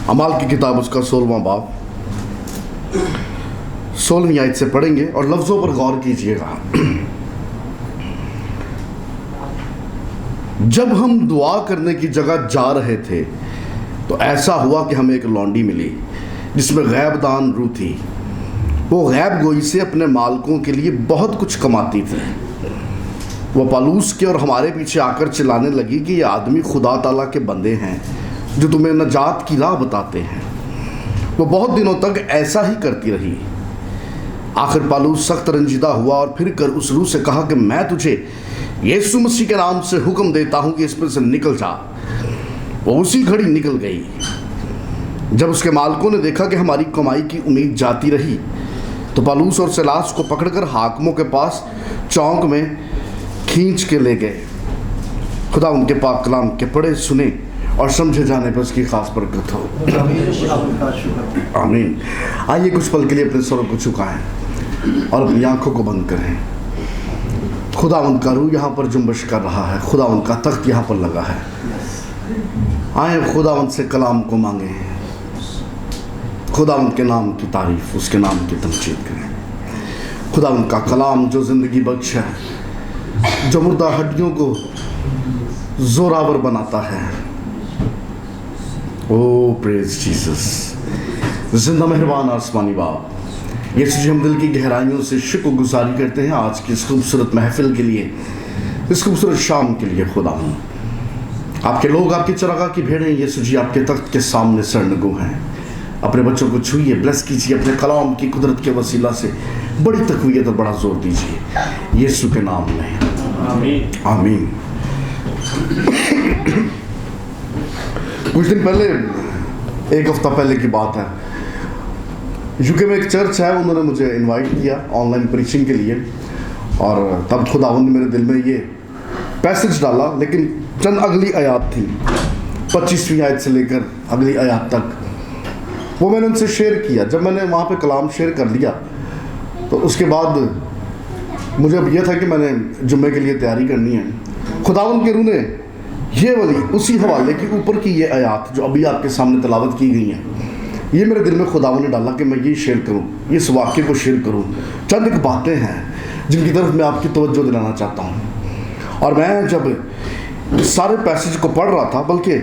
अमाल की किताब उसका 16वां बाब 16वीं आयत से पढ़ेंगे और लफ्ज़ों पर गौर कीजिएगा। जब हम दुआ करने की जगह जा रहे थे तो ऐसा हुआ कि हमें एक लौंडी मिली जिसमें गैबदान रूह थी। वो गैब गोई से अपने मालकों के लिए बहुत कुछ कमाती थी। वो पलूस के और हमारे पीछे आकर चिल्लाने लगी कि ये आदमी खुदा ताला के बंदे हैं जो तुम्हें नजात की राह बताते हैं। वो बहुत दिनों तक ऐसा ही करती रही। आखिर पालूस सख्त रंजीदा हुआ और फिर कर उस रूह से कहा कि मैं तुझे यीशु मसीह के नाम से हुक्म देता हूँ कि इस पर से निकल जा। वो उसी घड़ी निकल गई। जब उसके मालकों ने देखा कि हमारी कमाई की उम्मीद जाती रही तो पालूस और सिलास को पकड़कर हाकिमों के पास चौक में खींच के ले गए। खुदा उनके पाक कलाम के पढ़े सुने और समझे जाने पर उसकी खास बरकत हो। आमीन। आइए कुछ पल के लिए अपने सरों को झुकाएं और अपनी आंखों को बंद करें। खुदा उनका रूह यहाँ पर जुम्बश कर रहा है। खुदा उनका तख्त यहाँ पर लगा है। आए खुदा उनसे कलाम को मांगे। खुदा उनके नाम की तारीफ, उसके नाम की तमजीद करें। खुदा उनका कलाम जो ज़िंदगी बख्श है, जो मुर्दा हड्डियों को जोरावर बनाता है। ओ प्रेज जीसस। जिंदा मेहरबान आसमानी बाप, यीशु जी हम दिल की गहराइयों से शुक्रगुजारी करते हैं आज की इस खूबसूरत महफिल के लिए, इस खूबसूरत शाम के लिए। खुदा हूँ आपके लोग, आपकी चरागाह की भेड़ें यीशु जी आपके तख्त के सामने सरनगू हैं। अपने बच्चों को छुइए, ब्लेस कीजिए अपने कलाम की कुदरत के वसीला से। बड़ी तकवीयत और बड़ा जोर दीजिए यीशु के नाम में। आमीन आमीन। कुछ दिन पहले, एक हफ्ता पहले की बात है, यूके में एक चर्च है, उन्होंने मुझे इनवाइट किया ऑनलाइन प्रीचिंग के लिए। और तब खुदावंद ने मेरे दिल में ये पैसेज डाला, लेकिन चंद अगली आयत थी, 25वीं आयत से लेकर अगली आयत तक। वो मैंने उनसे शेयर किया। जब मैंने वहाँ पे कलाम शेयर कर लिया तो उसके बाद मुझे अब यह था कि मैंने जुम्मे के लिए तैयारी करनी है। खुदावंद के रूह ने ये वाली उसी हवाले की ऊपर की ये आयत जो अभी आपके सामने तलावत की गई हैं, ये मेरे दिल में खुदावंद ने डाला कि मैं ये शेयर करूँ, इस वाक्य को शेयर करूँ। चंद एक बातें हैं जिनकी तरफ मैं आपकी तवज्जो दिलाना चाहता हूँ। और मैं जब इस सारे पैसेज को पढ़ रहा था, बल्कि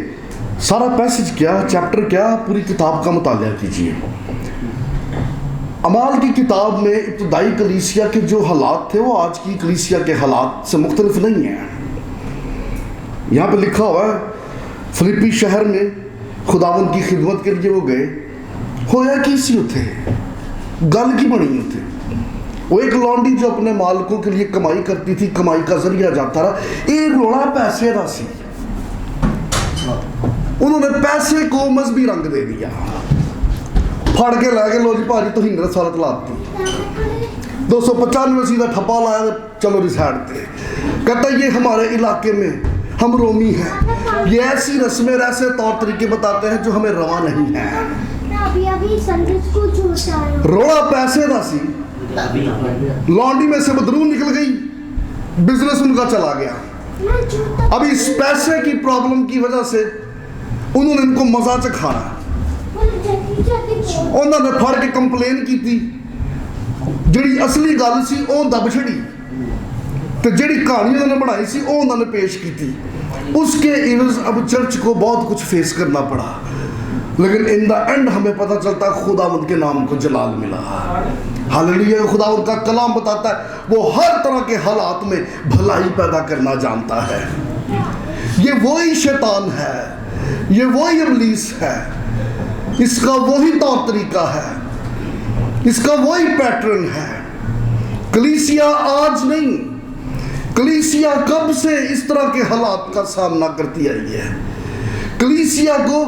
सारा पैसेज क्या, चैप्टर क्या, पूरी किताब का मुतालिया कीजिए। अमाल की किताब में इब्तदाई कलीसिया के जो हालात थे वो आज की कलीसिया के हालात से मुख्तलिफ नहीं है। यहाँ पे लिखा हुआ है, फिलिप्पी शहर में खुदावंद की खिदमत के लिए वो गए। होया किसी थे, गल की बनी थे। वो एक लौंडी जो अपने मालकों के लिए कमाई करती थी, कमाई का जरिया जाता रहा। ये रोड़ा पैसे का सी, उन्होंने पैसे को मजहबी रंग दे दिया। फड़ के ला के लो जी भाजी तो हिंदर सालत लाती, 295 सीधा ठप्पा लाया, चलो रिसाइड थे। कहता ये हमारे इलाके में हम रोमी हैं, ये ऐसी रस्में ऐसे तौर तरीके बताते हैं जो हमें रवा नहीं है। रोड़ा पैसे का सी, लौंडी में से बदरू निकल गई, बिजनेस उनका चला गया। अब इस पैसे की प्रॉब्लम की वजह से उन्होंने इनको मजा चखाना। उन्होंने फड़ के कंप्लेन की थी, जिहड़ी असली गल सी वो दब छड़ी, तो जिहड़ी कहानी उन्होंने बनाई सी वो उन्होंने पेश की थी। उसके इवज़ अब चर्च को बहुत कुछ फेस करना पड़ा, लेकिन इन द एंड हमें पता चलता खुदावंद के नाम को जलाल मिला। हालेलुया। खुदावंद का कलाम बताता है वो हर तरह के हालात में भलाई पैदा करना जानता है। ये वही शैतान है, ये वही इब्लीस है, इसका वही तौर तरीका है, इसका वही पैटर्न है। कलीसिया आज नहीं, कलीसिया कब से इस तरह के हालात का सामना करती आई है। कलीसिया को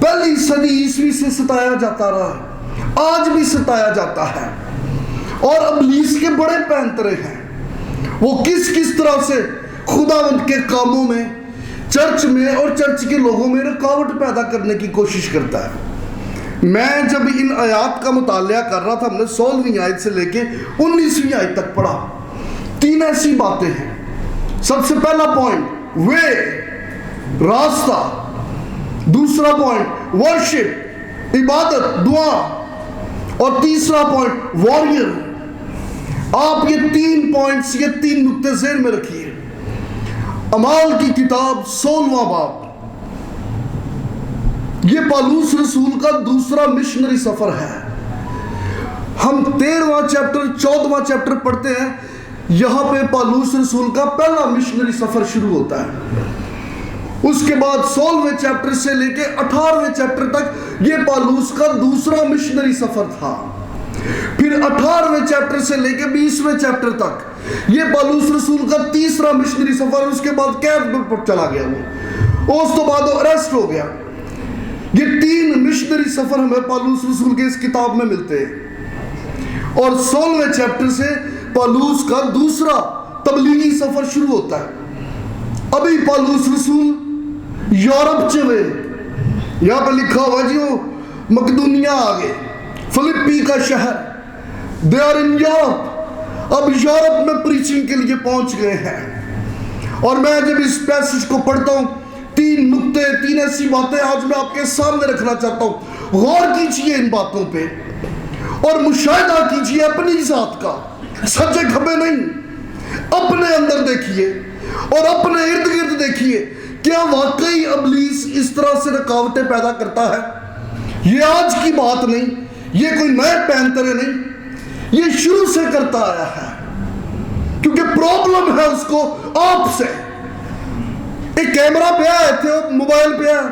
पहली सदी ईस्वी से सताया जाता रहा, आज भी सताया जाता है। और इब्लीस के बड़े पैंतरे हैं, वो किस किस तरह से खुदावंद के कामों में, चर्च में और चर्च के लोगों में रुकावट पैदा करने की कोशिश करता है। मैं जब इन आयत का मुतालिया कर रहा था, हमने 16वीं आयत से लेके 19वीं आयत तक पढ़ा। 3 ऐसी बातें हैं। सबसे पहला पॉइंट, वे रास्ता दूसरा पॉइंट वर्शिप, इबादत, दुआ, और तीसरा पॉइंट वॉरियर। आप ये 3 पॉइंट्स, ये 3 नुक्ते ज़हन में रखिए। अमाल की किताब 16वां बाब, ये पौलुस रसूल का दूसरा मिशनरी सफर है। हम 13वां चैप्टर 14वां चैप्टर पढ़ते हैं, यहां पे पौलुस रसूल का पहला मिशनरी सफर शुरू होता है। उसके बाद 16वें चैप्टर से लेके 18वें चैप्टर तक ये पौलुस का दूसरा मिशनरी सफर था। फिर 18वें चैप्टर से लेके 20वें चैप्टर तक ये पौलुस रसूल का तीसरा मिशनरी सफर। उसके बाद कैद में चला गया वो, उस तो बाद अरेस्ट हो गया। ये 3 मिशनरी सफर हमें पौलुस रसूल के इस किताब में मिलते हैं। और 16वें चैप्टर से पौलुस का दूसरा तबलीगी सफर शुरू होता है। अभी पौलुस रसूल यूरोप चले, यहाँ पे लिखा हुआ जी वो मकदूनिया आ गए, फिलिप्पी का शहर, दे आर इन यूरोप। अब यूरोप में प्रीचिंग के लिए पहुंच गए हैं। और मैं जब इस पैसेज को पढ़ता हूँ, 3 नुक्ते, 3 ऐसी बातें आज मैं आपके सामने रखना चाहता हूँ। गौर कीजिए इन बातों पे और मुशाहिदा कीजिए अपनी जात का, सच्चे खबे नहीं, अपने अंदर देखिए और अपने इर्द गिर्द देखिए, क्या वाकई इब्लीस इस तरह से रुकावटें पैदा करता है? ये आज की बात नहीं, ये कोई नए पैंतरे नहीं, ये शुरू से करता आया है। क्योंकि प्रॉब्लम है उसको आपसे। एक कैमरा पे आए थे, मोबाइल पे आए,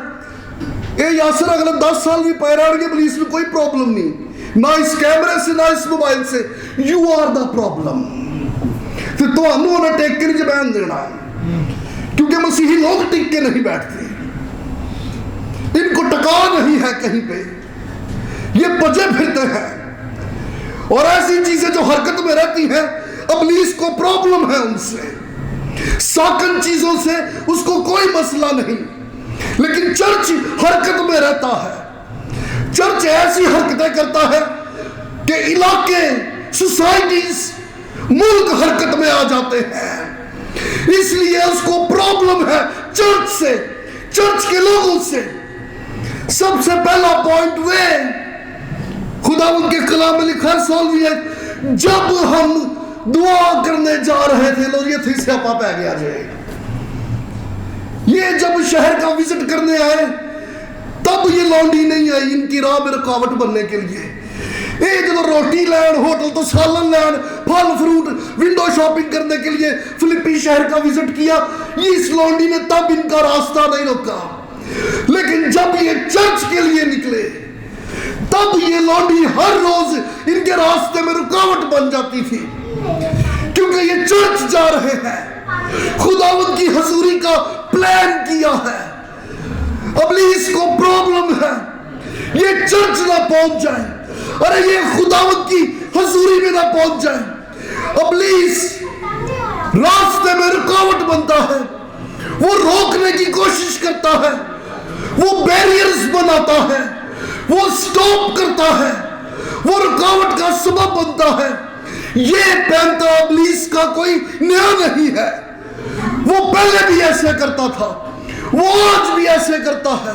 ये यासर अगले 10 साल भी पैर आएंगे, पुलिस में कोई प्रॉब्लम नहीं, ना इस कैमरे से ना इस मोबाइल से। You are the problem. तो ਤੁਹਾਨੂੰ ਉਹਨੇ ਟੇਕ ਕੇ ਨਹੀਂ ਜ਼ਬਾਨ देना, क्योंकि मसीही लोग टिक के नहीं बैठते, इनको टका नहीं है कहीं पे, ये बजे फिरते हैं और ऐसी चीजें जो हरकत में रहती हैं, इब्लीस को प्रॉब्लम है उनसे। साकन चीजों से उसको कोई मसला नहीं, लेकिन चर्च हरकत में रहता है। चर्च ऐसी हरकतें करता है कि इलाके, सोसाइटीज, मुल्क हरकत में आ जाते हैं। इसलिए उसको प्रॉब्लम है चर्च से, चर्च के लोगों से। सबसे पहला पॉइंट वे खुदा उनके कलाम में लिखा है 16, जब हम दुआ करने जा रहे थे, लो ये थी स्यापा पै गया जाए। ये जब शहर का विजिट करने आए, तब ये लौंडी नहीं आई इनकी राह में रुकावट बनने के लिए। ये जो रोटी लैन, होटल तो सालन लैन, फल फ्रूट, विंडो शॉपिंग करने के लिए फिलिप्पी शहर का विजिट किया, ये इस लौंडी ने तब इनका रास्ता नहीं रोका। लेकिन जब ये चर्च के लिए निकले, तब ये लौंडी हर रोज इनके रास्ते में रुकावट बन जाती थी, क्योंकि ये चर्च जा रहे हैं, खुदावंद की हजूरी का प्लान किया है। इब्लीस को प्रॉब्लम है ये चर्च ना पहुंच जाए, अरे ये खुदावंद की हजूरी में ना पहुंच जाए। इब्लीस रास्ते में रुकावट बनता है, वो रोकने की कोशिश करता है, वो बैरियर्स बनाता है, वो स्टॉप करता है, वो रुकावट का सबब बनता है। ये पैंता इब्लीस का कोई नया नहीं है, वो पहले भी ऐसे करता था, वो आज भी ऐसे करता है,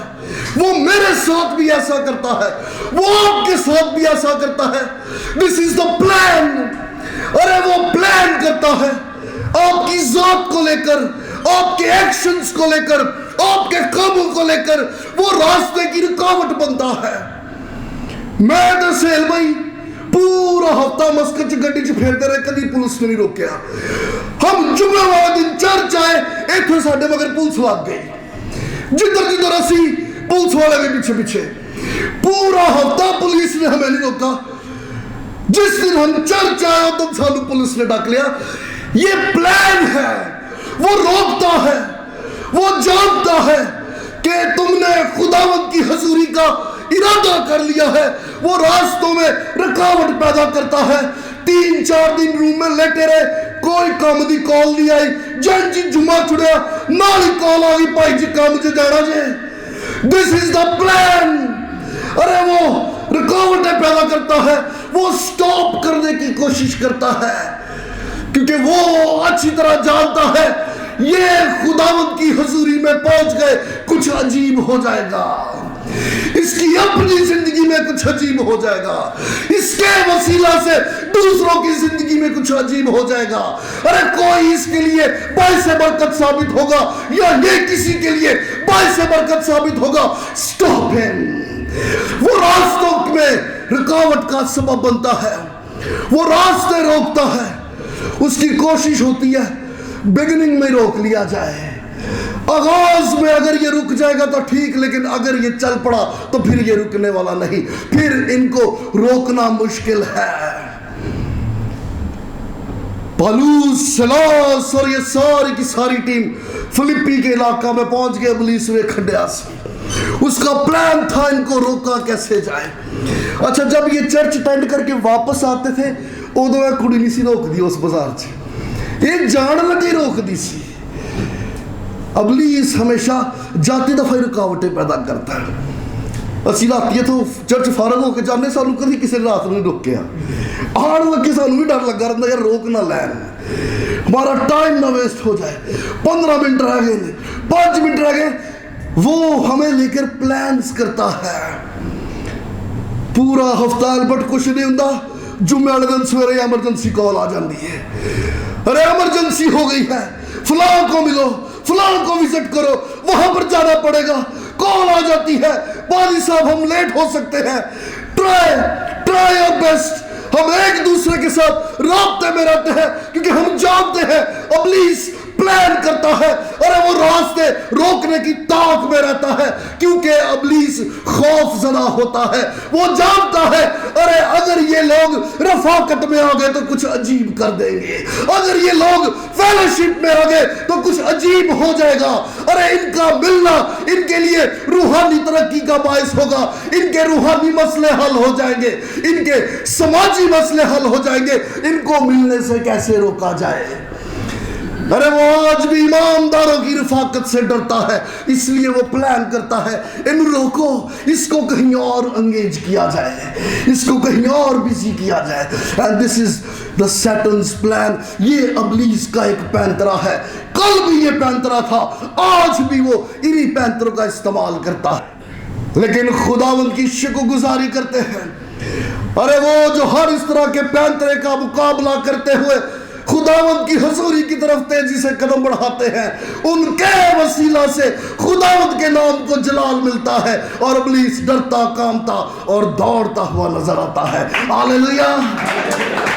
वो मेरे साथ भी ऐसा करता है, वो आपके साथ भी ऐसा करता है। This is the plan. अरे वो प्लान करता है आपकी जात को लेकर, आपके एक्शंस को लेकर, आपके कामों को लेकर, वो रास्ते की रुकावट बनता है। मैं तो सेल भाई पूरा हफ्ता मस्कत च गड्डी च फेरते रहे, कभी पुलिस ने नहीं रोकया। हम जुम्मे वाले दिन चर्च आए, इत्थे साडे मगर पुलिस लग गई, जिधर जिधर असी पुलिस वाले के पीछे पीछे। पूरा हफ्ता पुलिस ने हमें नहीं रोका। जिस दिन हम चर्च आए तब सानू पुलिस ने डाक लिया। ये प्लान है, वो रोकता है, वो जानता है कि तुमने खुदावंद की हजूरी का इरादा कर लिया है, वो रास्तों में रुकावट पैदा करता है। 3-4 दिन रूम में लेटे रहे, कोई काम दी कॉल नहीं आई, जन जी जुम्मा छुड़िया नाल ही कॉल आ गई, भाई जी काम से जाना जे। This is the plan. अरे वो रुकावटें पैदा करता है, वो स्टॉप करने की कोशिश करता है, क्योंकि वो अच्छी तरह जानता है ये खुदावंद की हजूरी में पहुंच गए, कुछ कुछ अजीब हो जाएगा, इसकी अपनी जिंदगी में कुछ अजीब हो जाएगा, इसके वसीला से दूसरों की जिंदगी में कुछ अजीब हो जाएगा। अरे कोई इसके लिए बाइस बरकत साबित होगा या ये किसी के लिए बाइस बरकत साबित होगा। Stop him. वो रास्तों में रुकावट का सबब बनता है, वो रास्ते रोकता है। उसकी कोशिश होती है बिगिनिंग में रोक लिया जाए, आगाज में अगर ये रुक जाएगा तो ठीक, लेकिन अगर ये चल पड़ा तो फिर ये रुकने वाला नहीं, फिर इनको रोकना मुश्किल है। पौलुस, सिलास और ये सारी की सारी टीम फिलिप्पी के इलाका में पहुंच गए। इब्लीस वे खड्डा से उसका प्लान था इनको रोका कैसे जाए। अच्छा, जब ये चर्च अटेंड करके वापस आते थे उदो मैं कुड़ी नहीं सी रोक दी उस बाजार च, ये जान लगे रोक दी सी। इब्लीस हमेशा जाती दफा रुकावटें पैदा करता है। ਅਸੀਂ ਰਾਤੀ इथों चर्च फारग होकर जाने, सानू कभी किसी ने रात नहीं रोकिया, आन लगे सानू भी डर लगा रहता यार रोक ना लैन, हमारा टाइम ना वेस्ट हो जाए। 15 मिनट रह गए, 5 मिनट रह गए, वो हमें लेकर प्लान्स करता है। पूरा हफ्ता अल्बर्ट कुछ नहीं होता, जुम्मे वाले दिन सवेरे एमरजेंसी कॉल आ जाती है, अरे एमरजेंसी हो गई है, फलां को मिलो, फलां को विजिट करो, वहां पर जाना पड़ेगा। कॉल आ जाती है, वाली साहब हम लेट हो सकते हैं, ट्राई योर बेस्ट। हम एक दूसरे के साथ राब्ते में रहते हैं क्योंकि हम जानते हैं इब्लीस प्लान करता है। अरे वो रास्ते रोकने की ताक में रहता है क्योंकि इब्लीस खौफ ज़दा होता है। वो जानता है अरे अगर ये लोग रफाकत में आ गए तो कुछ अजीब कर देंगे, अगर ये लोग फेलोशिप में आ गए तो कुछ अजीब हो जाएगा। अरे इनका मिलना इनके लिए रूहानी तरक्की का बायस होगा, इनके रूहानी मसले हल हो जाएंगे, इनके समाजी मसले हल हो जाएंगे। इनको मिलने से कैसे रोका जाए? अरे वो आज भी ईमानदारों की रफाकत से डरता है, इसलिए वो प्लान करता है इन रोको, इसको कहीं और एंगेज किया जाए, इसको कहीं और बिजी किया जाए। And this is the Satan's plan. ये इब्लीस का एक पैंतरा है, कल भी ये पैंतरा था, आज भी वो इन्हीं पैंतरों का इस्तेमाल करता है। लेकिन खुदावंद की शुक्रगुजारी करते हैं, अरे वो जो हर इस तरह के पैंतरे का मुकाबला करते हुए खुदावंद की हजूरी की तरफ तेजी से कदम बढ़ाते हैं, उनके वसीला से खुदावंद के नाम को जलाल मिलता है और इब्लीस डरता, कांपता और दौड़ता हुआ नजर आता है। हालेलुया!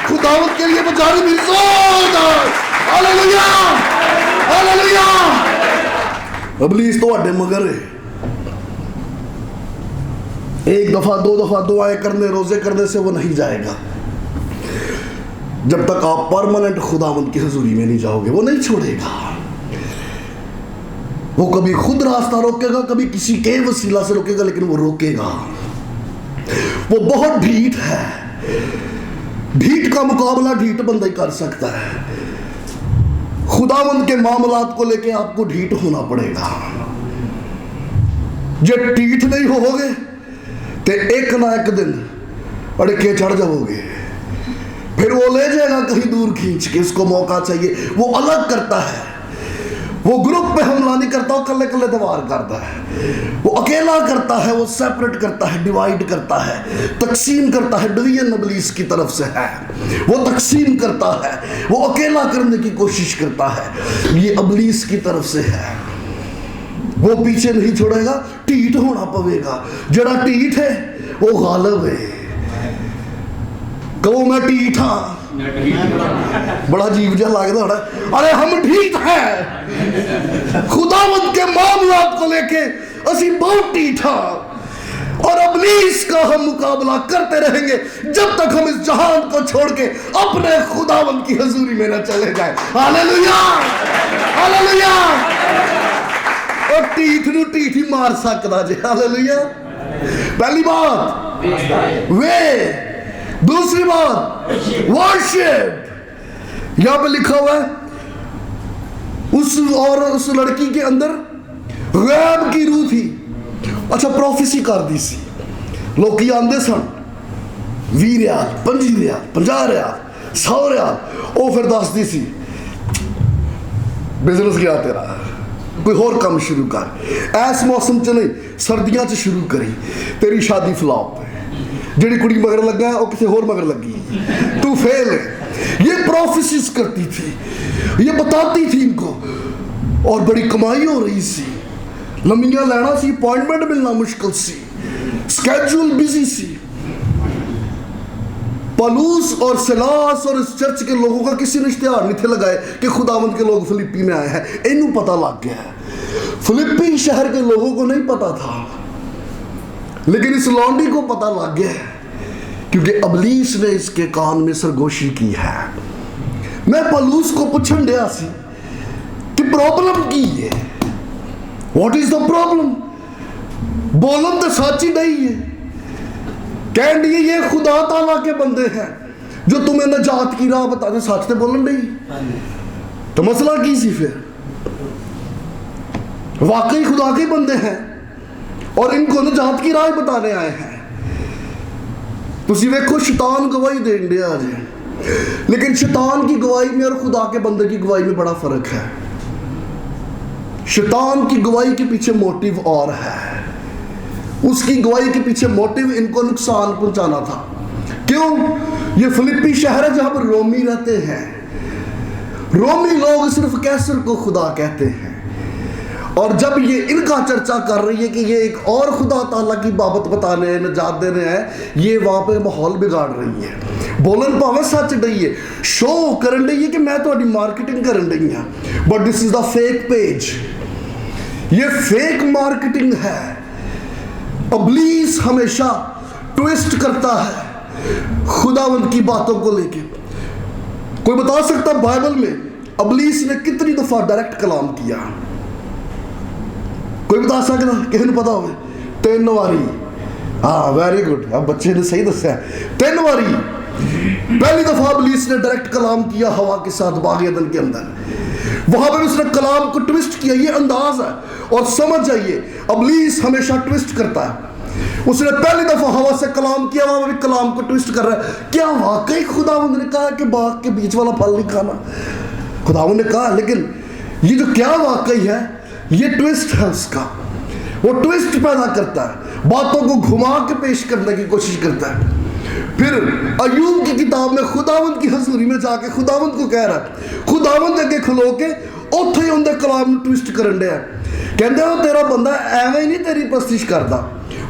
खुदावंद के लिए बजारी भी जोरदार हालेलुया! हालेलुया! इब्लीस तो अड्डे मगर है, एक दफा दो दफा दुआएं करने रोजे करने से वो नहीं जाएगा। जब तक आप परमानेंट खुदावंद की हजूरी में नहीं जाओगे वो नहीं छोड़ेगा। वो कभी खुद रास्ता रोकेगा, कभी किसी के वसीला से रोकेगा, लेकिन वो रोकेगा। वो बहुत ढीठ है, ढीठ का मुकाबला ढीठ बंदा ही कर सकता है। खुदावंद के मामलात को लेके आपको ढीठ होना पड़ेगा। जब ढीठ नहीं होगे तो एक ना एक दिन अड़के चढ़ जाओगे, फिर वो ले जाएगा कहीं दूर खींच के, उसको मौका चाहिए। वो अलग करता है, वो ग्रुप पे हमला नहीं करता, वो कल्ले कल्ले दीवार करता है, वो अकेला करता है, वो सेपरेट करता है, डिवाइड करता है, तकसीम करता है। डिवीजन इब्लीस की तरफ से है, वो तकसीम करता है, वो अकेला करने की कोशिश करता है, ये इब्लीस की तरफ से है। वो पीछे नहीं छोड़ेगा, ढीठ होना पवेगा। जरा ढीठ है वो गालिब है। कहो मैं ढीठ हाँ, बड़ा अजीब जा लगता है। अरे हम ढीठ हैं, खुदावंद के मामलात को लेके असी बहुत ढीठ हैं और इब्लीस का हम मुकाबला करते रहेंगे जब तक हम इस जहान को छोड़ के अपने खुदावंद की हजूरी में न चले जाए। हालेलुया! हालेलुया! और ढीठ नूं ढीठ ही मार सकदा जे। हालेलुया! पहली बात वे, दूसरी बात वर्शिप। यहां पे लिखा हुआ है उस लड़की के अंदर गैब की रूह थी। अच्छा, प्रोफेसी कर दी सी, लोग आंदे सन 20 रियाल 25 रियाल 50 रियाल 100 रियाल, वो फिर दसदी सी बिजनेस क्या तेरा, کوئی اور کام شروع کر. ایس موسم چ نہیں سردیاں چ شروع کری. تیری شادی فلاپ ہے. جڑی کڑی مگر لگا ہے وہ کسی اور مگر لگی, تو فیل ہے. یہ پروفیسیز کرتی تھی, یہ بتاتی تھی ان کو, اور بڑی کمائی ہو رہی سی. لمبیاں لینا سی, اپوائنٹمنٹ ملنا مشکل سی, اسکیجول بزی سی. پالوس اور سلاس اور اس چرچ کے لوگوں کا کسی نے اشتہار نہیں تھے لگائے کہ خداوند کے لوگ فلپی میں آئے ہیں. انہوں پتہ لگ گیا ہے. فلپی شہر کے لوگوں کو نہیں پتا تھا, لیکن اس لونڈی کو پتہ لگ گیا ہے, کیونکہ ابلیس نے اس کے کان میں سرگوشی کی ہے. میں پالوس کو پوچھن دیا سی کہ پرابلم کی ہے, واٹ از دا پرابلم. بولن تو سچ ہی نہیں ہے. کہن دیے یہ خدا تعالیٰ کے بندے ہیں جو تمہیں نجات کی راہ بتا دیں. سچ تو بولن نہیں, تو مسئلہ کی سی پھر. واقعی خدا کے بندے ہیں اور ان کو نجات کی راہ بتانے آئے ہیں. تسی ویکھو شیطان گواہی دین دیا جائے, لیکن شیطان کی گواہی میں اور خدا کے بندے کی گواہی میں بڑا فرق ہے. شیطان کی گواہی کے پیچھے موٹیو اور ہے. اس کی گواہی کے پیچھے موٹیو ان کو نقصان پہنچانا تھا. کیوں؟ یہ فلپی شہر ہے جہاں پر رومی رہتے ہیں. رومی لوگ صرف کیسر کو خدا کہتے ہیں, اور جب یہ ان کا چرچا کر رہی ہے کہ یہ ایک اور خدا تعالیٰ کی بابت بتانے ہیں, نجات دینے ہیں, یہ وہاں پہ ماحول بگاڑ رہی ہے. بولن پاوے سچ نہیں ہے, شو کرن رہی ہے کہ میں تو مارکیٹنگ کرن رہی ہوں, but this is the fake page. یہ فیک مارکیٹنگ ہے. ابلیس ہمیشہ ٹویسٹ کرتا ہے خداوند کی باتوں کو لے کے. کوئی بتا سکتا بائبل میں ابلیس نے کتنی دفعہ ڈائریکٹ کلام کیا؟ کوئی بتا سکتا؟ کسی نے پتا ہوئے؟ 3 واری. ہاں ویری گڈ, اب بچے نے صحیح دسیا, 3 واری. پہلی دفعہ ابلیس نے ڈائریکٹ کلام کیا ہوا کے ساتھ باغ عدن کے اندر. وہاں پر اس نے کلام کو ٹویسٹ کیا. یہ انداز ہے, اور سمجھ جائیے ابلیس ہمیشہ ٹویسٹ کرتا ہے. اس نے پہلی دفعہ ہوا سے کلام کیا, وہاں بھی کلام کو ٹویسٹ کر رہا ہے. کیا واقعی خداوند نے کہا کہ باغ کے بیچ والا پھل نہیں کھانا؟ خداوند نے کہا, لیکن یہ جو کیا واقعی ہے یہ ٹویسٹ ہے اس کا. وہ ٹویسٹ پیدا کرتا ہے, باتوں کو گھما کے پیش کرنے کی کوشش کرتا ہے. پھر ایوب کی کتاب میں خداوند کی حضوری میں جا کے خداوند کو کہہ رہا ہے, خداوند اگے کھلو کے اوتھے ہی اندر کلام میں ٹویسٹ کرن دیا. کہندے ہو تیرا بندہ ایویں نہیں تیری پرستش کرتا,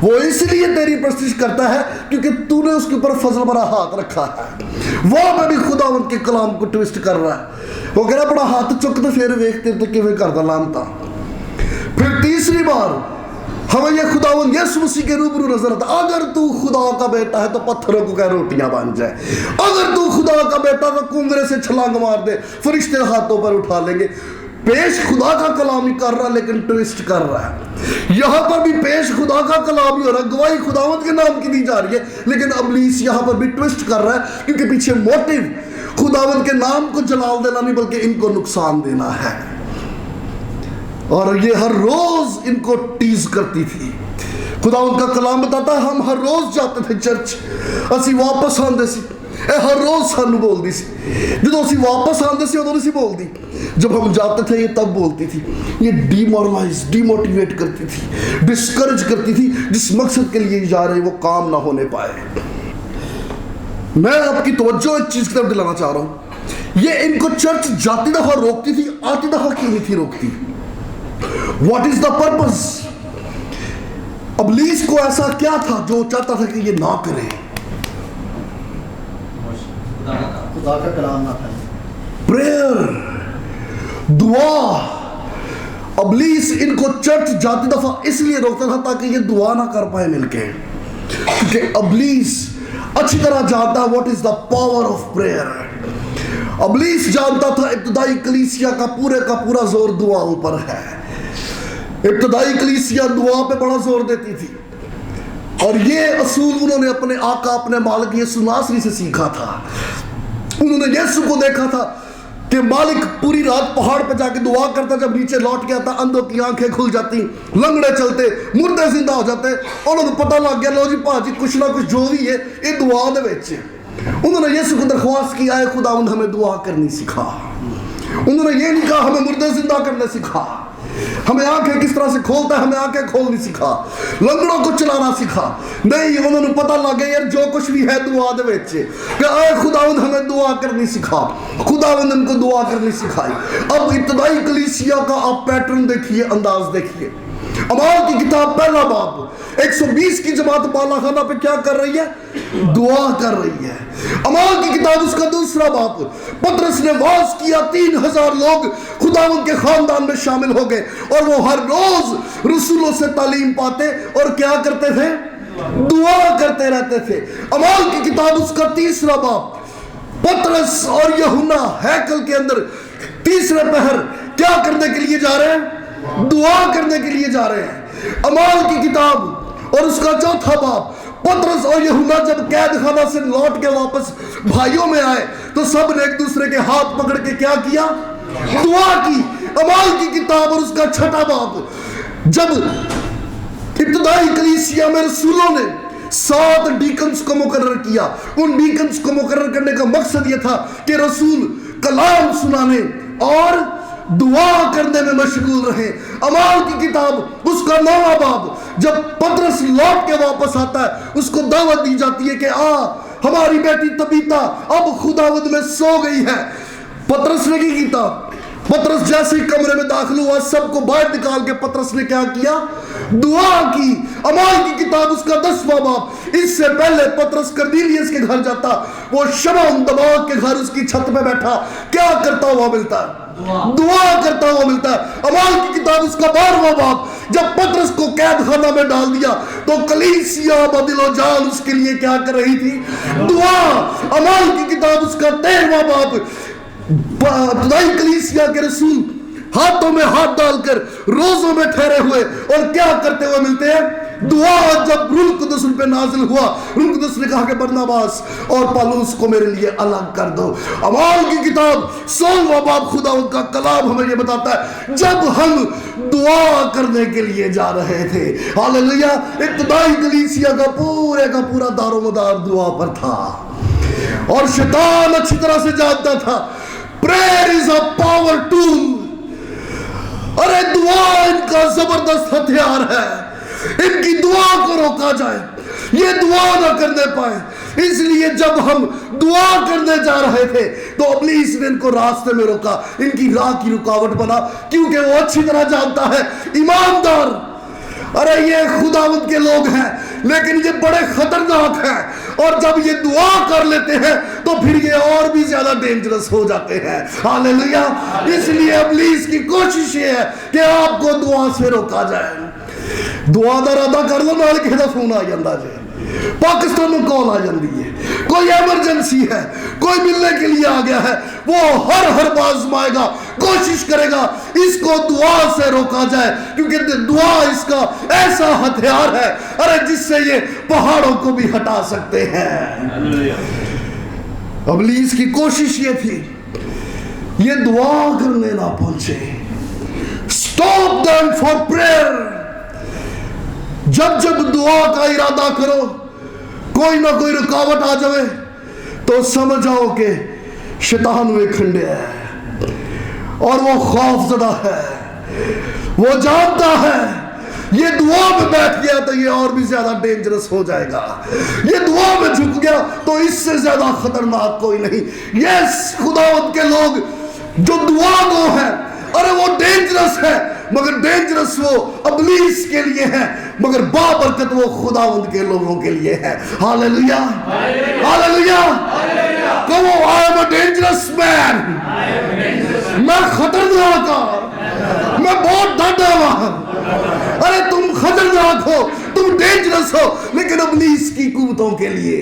وہ اس لیے تیری پرستش کرتا ہے کیونکہ تو نے اس کے اوپر فضل بھرا ہاتھ رکھا ہے. وہ میں بھی خداوند کے کلام کو ٹویسٹ کر رہا ہے. وہ کہہ رہا بڑا ہاتھ چک تو پھر ویکھتے تو کیویں کردا لانتا. پھر تیسری بار ہمیں یہ خداوند یسوع مسیح کے روبرو نظر آتا, اگر تو خدا کا بیٹا ہے تو پتھروں کو کہہ روٹیاں بن جائے. اگر تو خدا کا بیٹا تو کنگرے سے چھلانگ مار دے, فرشتے ہاتھوں پر اٹھا لیں گے. پیش خدا کا کلام ہی کر رہا لیکن ٹویسٹ کر رہا ہے. یہاں پر بھی پیش خدا کا کلام ہی ہو رہا ہے, گواہی خداوند کے نام کی دی جا رہی ہے, لیکن ابلیس یہاں پر بھی ٹویسٹ کر رہا ہے کیونکہ پیچھے موٹیو خداوند کے نام کو جلال دینا نہیں بلکہ ان کو نقصان دینا ہے. اور یہ ہر روز ان کو ٹیز کرتی تھی. خداوند کا کلام بتاتا ہے ہم ہر روز جاتے تھے چرچ, اسی واپس آندے سی, ہر روز سانو بول دی سی. جدو اسی واپس آندے سی ادو نہیں سی بول دی, جب ہم جاتے تھے یہ تب بولتی تھی. یہ ڈیمورلائز, ڈیموٹیویٹ کرتی تھی, ڈسکریج کرتی تھی. جس مقصد کے لیے جا رہے وہ کام نہ ہونے پائے. میں آپ کی توجہ ایک چیز کی طرف دلانا چاہ رہا ہوں, یہ ان کو چرچ جاتی دفعہ روکتی تھی, آتی دفعہ کیوں نہیں تھی روکتی؟ What is the purpose? ابلیس کو ایسا کیا تھا جو چاہتا تھا کہ یہ نہ کرے؟ خدا کا کلام نہ کرے, پریئر, دعا. ابلیس ان کو چرچ جاتی دفعہ اس لیے روکتا تھا تاکہ یہ دعا نہ کر پائے مل کے, کیونکہ ابلیس اچھی طرح جانتا ہے what is the power of prayer. ابلیس جانتا تھا ابتدائی کلیسیا کا پورا زور دعاؤں پر ہے. ابتدائی کلیسیا دعا پہ بڑا زور دیتی تھی, اور یہ اصول انہوں نے اپنے آقا اپنے مالک یسوع ناصری سے سیکھا تھا. انہوں نے یسوع کو دیکھا تھا کہ مالک پوری رات پہاڑ پہ جا کے دعا کرتا, جب نیچے لوٹ کے آتا اندھوں کی آنکھیں کھل جاتی, لنگڑے چلتے, مردے زندہ ہو جاتے. اور انہوں نے پتہ لگ گیا لو جی پاجی کچھ نہ کچھ جو بھی ہے یہ دعا دے وچ. انہوں نے یسوع کو درخواست کی, اے خداوند ہمیں دعا کرنی سکھا. انہوں نے یہ نہیں کہا ہمیں مردے زندہ کرنے سکھا. ہمیں آنکھیں کس طرح سے کھولتا ہے ہمیں آنکھیں کھولنی سکھا, لنگڑوں کو چلانا سکھا. نہیں, انہوں نے پتہ لگ گیا یار جو کچھ بھی ہے دعا دے وچ کہ اے خداوند ہمیں دعا کرنی سکھا. خداوند ان کو دعا کرنی سکھائی. اب ابتدائی کلیسیا کا آپ پیٹرن دیکھیے, انداز دیکھیے. اعمال کی کتاب پہلا باب 120 کی جماعت بالا خانہ پہ کیا کر رہی ہے؟ دعا کر رہی ہے. اعمال کی کتاب اس کا دوسرا باب پطرس نے واعظ کیا, 3000 لوگ خداوند کے خاندان میں شامل ہو گئے اور وہ ہر روز رسولوں سے تعلیم پاتے اور کیا کرتے تھے؟ دعا کرتے رہتے تھے. اعمال کی کتاب اس کا تیسرا باب پطرس اور یوحنا ہیکل کے اندر تیسرے پہر کیا کرنے کے لیے جا رہے ہیں؟ دعا کرنے کے لیے جا رہے ہیں. اعمال کی کتاب اور اس کا چوتھا باب پطرس اور یوحنا جب قید خانہ سے لوٹ کے واپس بھائیوں میں آئے تو سب نے ایک دوسرے کے ہاتھ پکڑ کے کیا کیا؟ دعا کی. اعمال کی کتاب اور اس کا چھٹا باب جب ابتدائی کلیسیا میں رسولوں نے 7 ڈیکنز کو مقرر کیا, ان ڈیکنز کو مقرر کرنے کا مقصد یہ تھا کہ رسول کلام سنانے اور دعا کرنے میں مشغول رہے. اعمال کی کتاب اس کا 9واں باب جب پطرس لوٹ کے واپس آتا ہے اس کو دعوت دی جاتی ہے کہ ہماری بیٹی طبیطہ اب خداوند میں سو گئی ہے. پطرس نے کیا؟ پطرس جیسے ہی کمرے میں داخل ہوا سب کو باہر نکال کے پطرس نے کیا کیا؟ دعا کی. اعمال کی کتاب اس کا 10واں باب اس سے پہلے پطرس کرنیلیس کے گھر جاتا, وہ شمعون دماغ کے گھر اس کی چھت پہ بیٹھا کیا کرتا ہوا ملتا ہے؟ دعا کرتا ہوا ملتا ہے. اعمال کی کتاب اس کا 12واں باب جب پطرس کو قید خانہ میں ڈال دیا تو کلیسیا بدل و جان اس کے لیے کیا کر رہی تھی؟ دعا. اعمال کی کتاب اس کا 13واں باب ابتدائی کلیسیا کے رسول ہاتھوں میں ہاتھ ڈال کر روزوں میں ٹھہرے ہوئے اور کیا کرتے ہوئے ملتے ہیں؟ دعا. جب روح القدس ان پہ نازل ہوا روح القدس نے کہا کہ برناباس اور پالوس کو میرے لیے الگ کر دو. اعمال کی کتاب 16واں باب خداوند کا کلام ہمیں یہ بتاتا ہے جب ہم دعا کرنے کے لیے جا رہے تھے. ہاللیلویا. ابتدائی کلیسیا کا پورا دار و مدار دعا پر تھا اور شیطان اچھی طرح سے جانتا تھا prayer is a power tool. ارے دعا ان کا زبردست ہتھیار ہے, ان کی دعا کو روکا جائے, یہ دعا نہ کرنے پائے. اس لیے جب ہم دعا کرنے جا رہے تھے تو ابلیس نے ان کو راستے میں روکا, ان کی راہ کی رکاوٹ بنا, کیونکہ وہ اچھی طرح جانتا ہے ایماندار ارے یہ خداوند کے لوگ ہیں لیکن یہ بڑے خطرناک ہیں, اور جب یہ دعا کر لیتے ہیں تو پھر یہ اور بھی زیادہ ڈینجرس ہو جاتے ہیں. ہاللیلویا. اس لیے ابلیس کی کوشش یہ ہے کہ آپ کو دعا سے روکا جائے. دعا دا ارادہ کر لو نال کہے دا فون آ جاندا جے, پاکستان میں کال آ جاندی ہے, کوئی ایمرجنسی ہے, کوئی ملنے کے لیے آ گیا ہے, وہ ہر بات آزمائے گا, کوشش کرے گا اس کو دعا سے روکا جائے, کیونکہ دعا اس کا ایسا ہتھیار ہے ارے جس سے یہ پہاڑوں کو بھی ہٹا سکتے ہیں. ابلیس کی کوشش یہ تھی یہ دعا کرنے نہ پہنچے. Stop them for prayer. جب دعا کا ارادہ کرو کوئی نہ کوئی رکاوٹ آ جائے تو سمجھاؤ کہ شیطان میں کھنڈے ہے اور وہ خوف زدہ ہے, وہ جانتا ہے یہ دعا میں بیٹھ گیا تو یہ اور بھی زیادہ ڈینجرس ہو جائے گا, یہ دعا میں جھک گیا تو اس سے زیادہ خطرناک کوئی نہیں. یس خداوند کے لوگ جو دعا گو ہیں ارے وہ ڈینجرس ہے, مگر ڈینجرس وہ ابلیس کے لیے ہے, مگر بابرکت وہ خداوند کے لوگوں کے لیے ہے. ہاللیلویا ہاللیلویا. کہو I am a dangerous man. میں خطرناک ہوں, میں بہت ڈاٹا ہوا. ارے تم خطرناک ہو, تم ڈینجرس ہو لیکن ابلیس کی قوتوں کے لیے,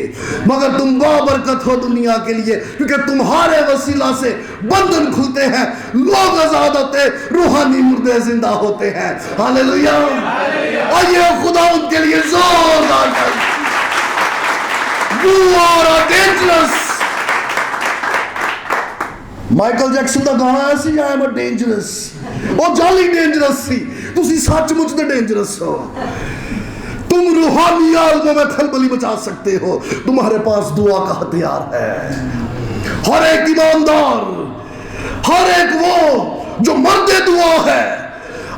مگر تم بابرکت ہو دنیا کے لیے, کیونکہ تمہارے وسیلہ سے بندھن کھلتے ہیں, لوگ آزاد ہوتے, روحانی مردے زندہ ہوتے ہیں. ہاللیلویا. آئیے خدا ان کے لیے زوردار کریں. You are a dangerous. Michael Jackson دا گانا آیا سی I am a dangerous. وہ جالی ڈینجرس سی, تسی سچ مچ دے ڈینجرس ہو. تم روحانی عالموں میں کھلبلی مچا سکتے ہو, تمہارے پاس دعا کا ہتھیار ہے. ہر ایک ایماندار, ہر ایک وہ جو مرد دعا ہے,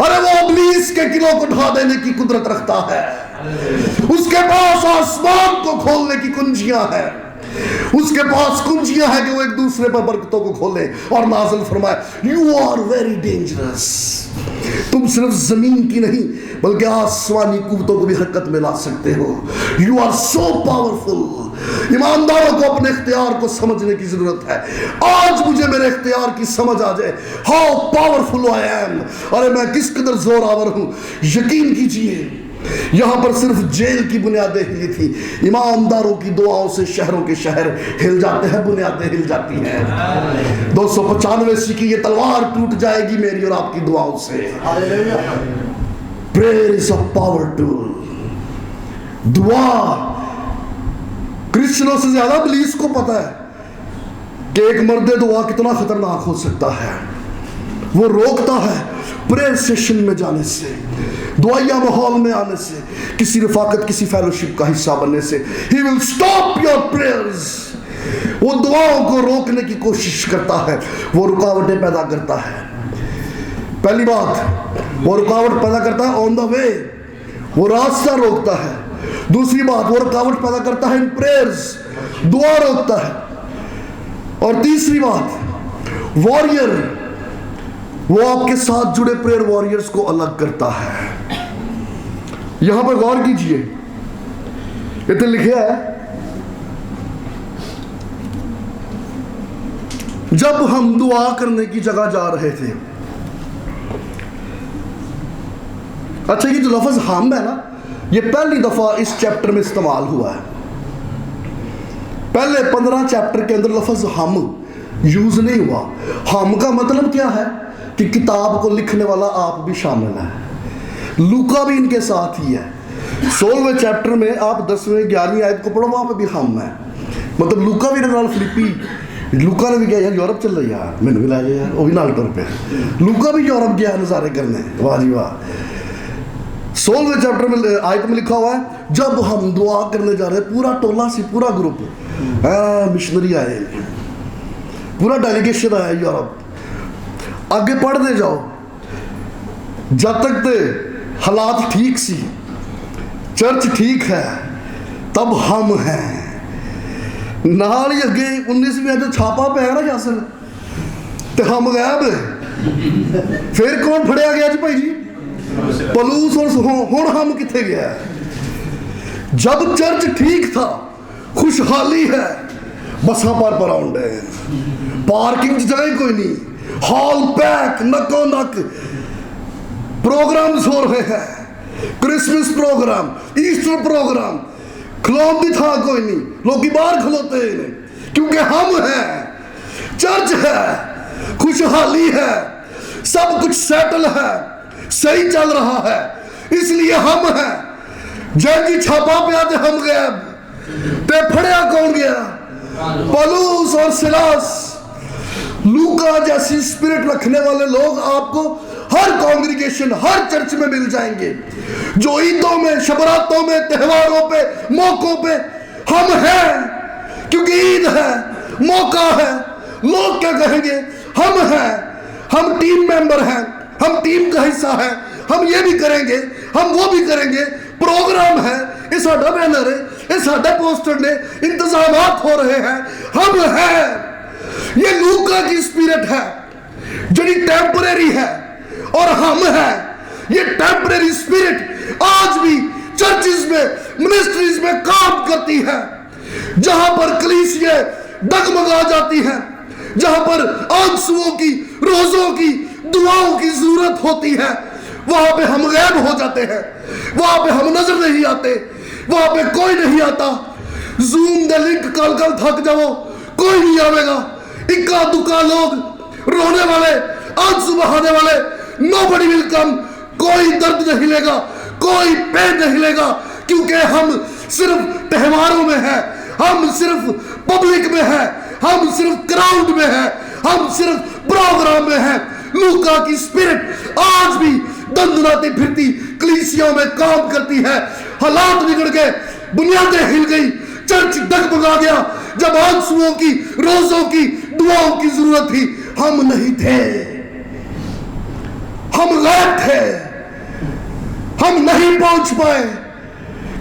अरे वो इब्लीस के किलों को ढा देने की कुदरत रखता है, उसके पास आसमान को खोलने की कुंजियां हैं, उसके पास कुंजियां हैं कि वो एक दूसरे पर बरकतों को खोले और नाज़िल फरमाए। यू आर वेरी डेंजरस, तुम सिर्फ जमीन की नहीं बल्कि आसमानी कुव्वतों को भी हरकत में ला सकते हो। You are so powerful. ईमानदारों को अपने इख्तियार को समझने की जरूरत है। आज मुझे मेरे इख्तियार की समझ आ जाए, हाउ पावरफुल आई एम, अरे मैं किस कदर जोरावर हूं। यकीन कीजिए यहां पर सिर्फ जेल की बुनियादें हिली थी, ईमानदारों की दुआओं से शहरों के शहर हिल जाते हैं, बुनियादें हिल जाती हैं। 295 की ये तलवार टूट जाएगी मेरी और आपकी दुआओं से। Prayer is a power tool. दुआ, क्रिश्चियनों से ज्यादा इब्लीस को पता है कि एक मर्द दुआ कितना खतरनाक हो सकता है। वो रोकता है प्रेयर सेशन में जाने से, दुआया माहौल में आने से, किसी रफाकत किसी फेलोशिप का हिस्सा बनने से। He will stop your prayers। वो दुआओं को रोकने की कोशिश करता है, वो रुकावटें पैदा करता है। पहली बात, वो रुकावट पैदा करता है ऑन द वे, वो रास्ता रोकता है। दूसरी बात, वो रुकावट पैदा करता है इन प्रेयर्स, दुआ रोकता है। और तीसरी बात, वॉरियर, वो आपके साथ जुड़े प्रेयर वॉरियर्स को अलग करता है। यहां पर गौर कीजिए, इतने लिखा है, जब हम दुआ करने की जगह जा रहे थे। अच्छा, ये जो लफ्ज हम है ना, ये पहली दफा इस चैप्टर में इस्तेमाल हुआ है। पहले 15 चैप्टर के अंदर लफ्ज हम यूज नहीं हुआ। हम का मतलब क्या है कि किताब को लिखने वाला आप भी शामिल है। लूका भी इनके साथ ही है। 16वें चैप्टर में आप 10वें 11वीं आयत को पढ़ो, वहां पे भी हम है। मतलब लूका भी नाल फिलिपी, लूका ने भी कहा यार यूरोप चल रही यार, मैंने भी लाया यार, वो भी नाल टुर पे। लूका भी यूरोप गया नज़ारे करने, वाह जी वाह। 16वें चैप्टर में आयत में लिखा हुआ है, जब हम दुआ करने जा रहे, पूरा टोला सी, पूरा ग्रुप मिशनरी आए, पूरा डेलीगेशन आया यूरोप। आगे पढ़ते जाओ, जब तक ते हालात ठीक सी, चर्च ठीक है, तब हम हैं। नाल ही अगे 19वीं जो छापा पाया ना यासर, ते हम गायब। फिर कौन फड़िया गया जी भाई जी? पलूस। और हुण हम किथे गया? जब चर्च ठीक था, खुशहाली है, बसा पर आउंड है, पार्किंग जगह कोई नहीं, हॉल पैक, नको नक, प्रोग्राम्स हो रहे हैं, क्रिसमस प्रोग्राम, ईस्टर प्रोग्राम, खलोन की था कोई नहीं, लोग बाहर खलोते हैं क्योंकि हम हैं, चर्च है, खुशहाली है, सब कुछ सेटल है, सही चल रहा है, इसलिए हम हैं। जब जी छापा पे आते हम गए, ते फड़िया कौन गया? पलूस और सिलास। लूका जैसी स्पिरिट रखने वाले लोग आपको हर कांग्रीगेशन, हर चर्च में मिल जाएंगे, जो ईदों में, शबरातों में, त्योहारों पे, मौकों पे हम हैं, क्योंकि ईद है, मौका है। लोग क्या कहेंगे? हम हैं, हम टीम मेंबर हैं, हम टीम का हिस्सा है, हम ये भी करेंगे, हम वो भी करेंगे, प्रोग्राम है, ये साडा बैनर है, ये साडा पोस्टर ने, इंतजामात हो रहे हैं, हम हैं। ये लूका की स्पिरिट है, जो टेम्परेरी है, और हम हैं। ये टेम्परेरी स्पिरिट आज भी चर्चिज में, मिनिस्ट्रीज में काम करती है। जहां पर कलीसियां डगमगा जाती हैं, जहां पर आंसुओं की, रोजों की, दुआओं की जरूरत होती है, वहां पे हम गायब हो जाते हैं, वहां पे हम नजर नहीं आते, वहां पे कोई नहीं आता। जूम दे लिंक कल थक जाओ, कोई नहीं आवेगा। इक्का दुक्का लोग, रोने वाले, आंसू बहाने वाले, नोबडी विल कम। कोई दर्द नहीं लेगा, कोई पेन नहीं लेगा, क्योंकि हम सिर्फ त्योहारों में हैं, हम सिर्फ पब्लिक में हैं, हम सिर्फ क्राउड में हैं, हम सिर्फ प्रोग्राम में हैं। लूका की स्पिरिट आज भी दंदनाती फिरती कलीसियाओं में काम करती है। हालात बिगड़ गए, बुनियादें हिल गई, चर्च डगमगा गया। जब आंसुओं की, रोजों की, दुआओं की जरूरत थी, हम नहीं थे, ہم غائب تھے, ہم نہیں پہنچ پائے,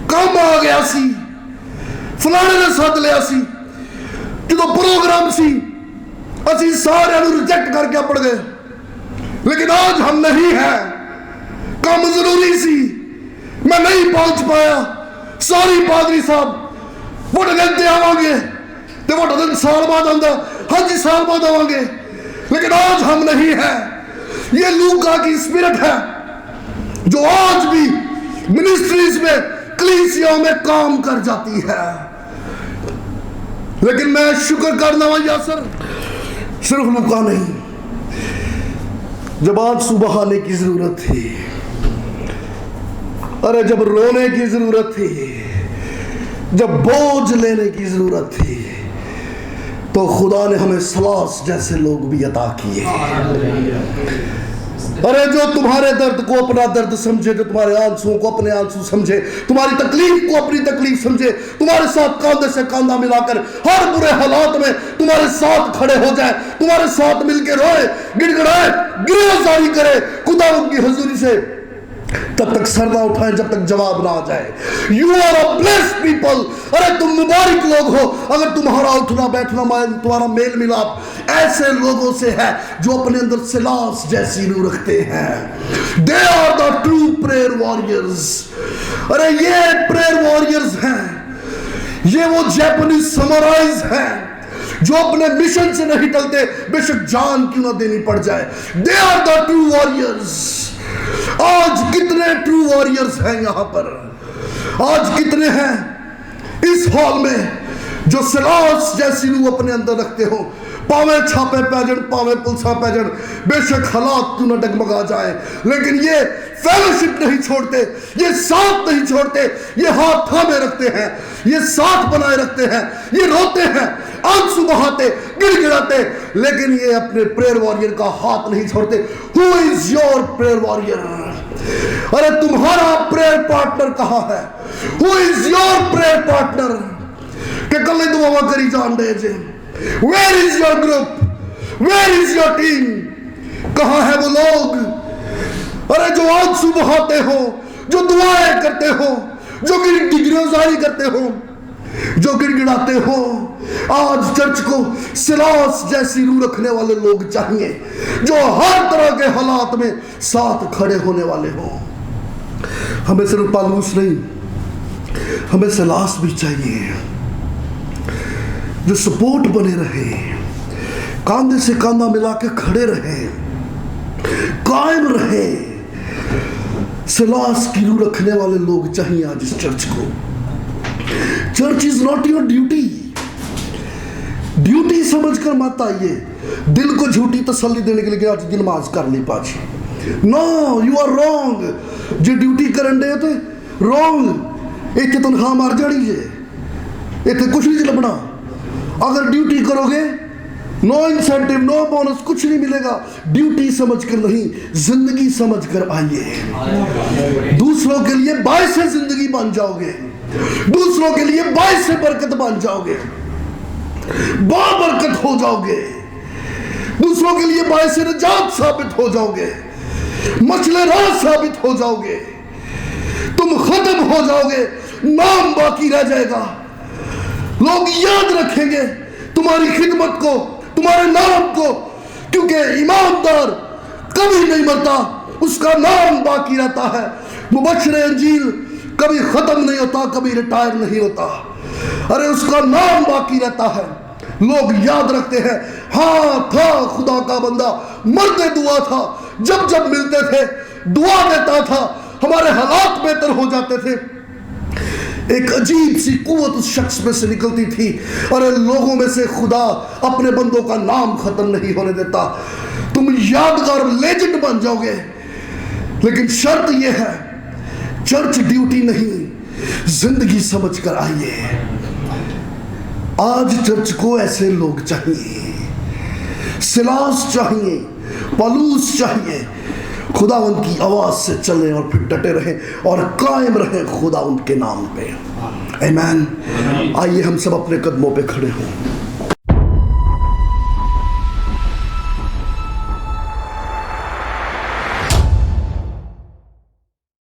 کام آ گیا سی, فلانے نے ساتھ لیا سی, جو پروگرام سی اسی سارے ریجیکٹ کر کے پڑ گئے. لیکن آج ہم نہیں ہیں, کام ضروری سی, میں نہیں پہنچ پایا, سوری پادری صاحب, ووٹ گنتے آواں گے تو ووٹ دن سال بعد آندا, ہاں جی سال بعد آواں گے, لیکن آج ہم نہیں ہیں. یہ لوکا کی اسپرٹ ہے جو آج بھی منسٹریز میں, کلیسیوں میں کام کر جاتی ہے. لیکن میں شکر کرنا ہوں یاسر, صرف لوکا نہیں, جب آج صبح آنے کی ضرورت تھی, ارے جب رونے کی ضرورت تھی, جب بوجھ لینے کی ضرورت تھی, تو خدا نے ہمیں سلاس جیسے لوگ بھی عطا کیے. ارے جو تمہارے درد کو اپنا درد سمجھے, جو تمہارے آنسوں کو اپنے آنسو سمجھے, تمہاری تکلیف کو اپنی تکلیف سمجھے, تمہارے ساتھ کاندھے سے کاندھا ملا کر ہر برے حالات میں تمہارے ساتھ کھڑے ہو جائے, تمہارے ساتھ مل کے روئے, گڑ گڑائے, گریزاری کرے خدا ان کی حضوری سے, تب تک سر نہ اٹھائیں جب تک جواب نہ آ جائے. You are a blessed people. ارے تم مبارک لوگ ہو اگر تمہارا اٹھنا بیٹھنا, تمہارا میل ملاپ ایسے لوگوں سے ہے جو اپنے اندر سلاس جیسی روح رکھتے ہیں. They are the true prayer warriors. ارے یہ prayer warriors ہیں, یہ وہ جیپنیز سمرائز ہیں جو اپنے مشن سے نہیں ٹلتے, بے شک جان کیوں نہ دینی پڑ جائے. They are the true warriors. آج کتنے ٹرو وارئرز ہیں یہاں پر, آج کتنے ہیں اس ہال میں جو سلاس جیسی روح اپنے اندر رکھتے ہو, پاویں چھاپے پیجن, پاویں پلسا پیجن, بے شک حالات کیوں نہ ڈگمگا جائے, لیکن یہ فیلوشپ نہیں چھوڑتے, یہ ساتھ نہیں چھوڑتے, یہ ہاتھ تھامے رکھتے ہیں, یہ ساتھ بنائے رکھتے ہیں, یہ روتے ہیں, آنسو بہاتے, گڑ گڑاتے, لیکن یہ اپنے پریئر وارئر کا ہاتھ نہیں چھوڑتے. Who is your prayer warrior? ارے تمہارا پریئر پارٹنر کہاں ہے؟ Who is your prayer partner? کہ کل نہیں دعا کری جان دے جے. Where is your group? Where is your team? کہاں ہے وہ لوگ ارے جو آنسو بہاتے ہو, جو دعائیں کرتے ہو, جو گریزاری کرتے ہو, جو گڑ گڑاتے ہو. آج چرچ کو سلاس جیسی روح رکھنے والے لوگ چاہیے جو ہر طرح کے حالات میں ساتھ کھڑے ہونے والے ہوں. ہمیں صرف پالوس نہیں, ہمیں سلاس بھی چاہیے جو سپورٹ بنے رہے, کاندھے سے کاندھا ملا کے کھڑے رہے, قائم رہے. سلاس کی روح رکھنے والے لوگ چاہیے آج اس چرچ کو. Church is not your duty. Duty سمجھ کر مت آئیے دل کو جھوٹی تسلی دینے کے لیے آج کی نماز کر لی پاجی. نو, یو آر رانگ. جو ڈیوٹی کرن دے ہوتے رانگ. ایتھے تنخواہ مار جاڑی جے, ایتھے کچھ نہیں لبنا. اگر ڈیوٹی کرو گے نو انسینٹیو, نو بونس, کچھ نہیں ملے گا. ڈیوٹی سمجھ کر نہیں, زندگی سمجھ کر آئیے. دوسروں کے لیے باعث زندگی بن جاؤ گے, دوسروں کے لیے باعث برکت بن جاؤ گے, بابرکت ہو جاؤ گے, دوسروں کے لیے باعث نجات ثابت ہو جاؤ گے, مچلے راہ ثابت ہو جاؤ گے. تم ختم ہو جاؤ گے, نام باقی رہ جائے گا. لوگ یاد رکھیں گے تمہاری خدمت کو, تمہارے نام کو, کیونکہ ایماندار کبھی نہیں مرتا, اس کا نام باقی رہتا ہے. مبشر انجیل کبھی ختم نہیں ہوتا, کبھی ریٹائر نہیں ہوتا. ارے اس کا نام باقی رہتا ہے, لوگ یاد رکھتے ہیں. ہاں تھا خدا کا بندہ, مرد دعا تھا, جب جب ملتے تھے دعا دیتا تھا, ہمارے حالات بہتر ہو جاتے تھے. ایک عجیب سی قوت اس شخص میں سے نکلتی تھی. اور لوگوں میں سے خدا اپنے بندوں کا نام ختم نہیں ہونے دیتا. تم یادگار لیجنڈ بن جاؤ گے, لیکن شرط یہ ہے چرچ ڈیوٹی نہیں, زندگی سمجھ کر آئیے. آج چرچ کو ایسے لوگ چاہیے, سلاس چاہیے, پالوس چاہیے. خدا ان کی آواز سے چلیں اور پھر ڈٹے رہیں اور قائم رہیں خدا ان کے نام پہ. آمین. آئیے ہم سب اپنے قدموں پہ کھڑے ہوں.